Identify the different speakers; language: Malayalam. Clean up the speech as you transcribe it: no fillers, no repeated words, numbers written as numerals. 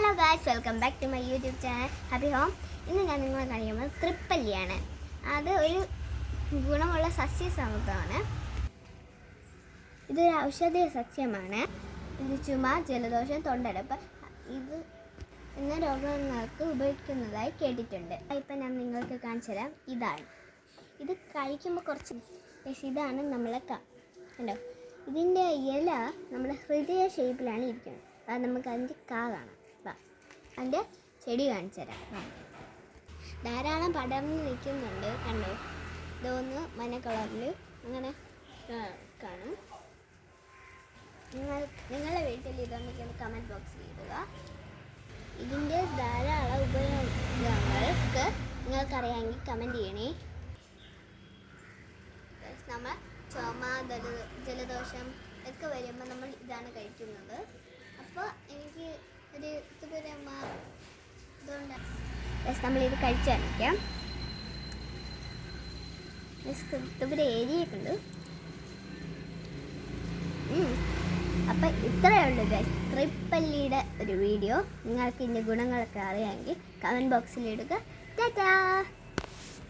Speaker 1: Hello guys, welcome back to my YouTube channel Happy Home. ഇന്ന് ഞാൻ നിങ്ങളെ കാണിക്കുന്നത് തൃപ്പല്ലിയാണ്. അത് ഒരു ഗുണമുള്ള സസ്യസമൃദ്ധമാണ്. ഇതൊരു ഔഷധീയ സസ്യമാണ്. ഇത് ചുമ, ജലദോഷം, തൊണ്ടടപ്പ് എന്ന രോഗങ്ങൾക്ക് ഉപയോഗിക്കുന്നതായി കേട്ടിട്ടുണ്ട്. ഇപ്പം ഞാൻ നിങ്ങൾക്ക് കാണിച്ചു തരാം. ഇത് കഴിക്കുമ്പോൾ കുറച്ച് ഇതാണ് നമ്മളെ കണ്ടോ. ഇതിൻ്റെ ഇല നമ്മുടെ ഹൃദയ ഷേപ്പിലാണ് ഇരിക്കുന്നത്. അത് നമുക്ക് അതിൻ്റെ കാണാം. അതിൻ്റെ ചെടി കാണിച്ചു തരാം. ധാരാളം പടർന്ന് നിൽക്കുന്നുണ്ട്, കണ്ടോ. ഇതൊന്ന് മഞ്ഞ കളറിൽ അങ്ങനെ കാണും. നിങ്ങളുടെ വീട്ടിൽ ഇതുണ്ടെങ്കിൽ കമൻറ്റ് ബോക്സിൽ ഇടുക. ഇതിൻ്റെ ധാരാളം ഉപയോഗങ്ങൾക്ക് നിങ്ങൾക്കറിയാമെങ്കിൽ കമൻറ്റ് ചെയ്യണേ. നമ്മൾ ചുമ, ജലദോഷം ഒക്കെ വരുമ്പോൾ നമ്മൾ ഇതാണ് കഴിക്കുന്നത്. അപ്പോൾ എനിക്ക് ഒരു ഇതുകൊണ്ട് നമ്മളിത് കഴിച്ച് കാണിക്കാം. ഏരിയൊക്കെ ഉണ്ട്. അപ്പം ഇത്രയേ ഉള്ളൂ ഗൈസ്, തൃപ്പല്ലിയുടെ ഒരു വീഡിയോ. നിങ്ങൾക്ക് ഇതിൻ്റെ ഗുണങ്ങളൊക്കെ അറിയാമെങ്കിൽ കമൻറ്റ് ബോക്സിൽ ഇടുക. ടാറ്റാ.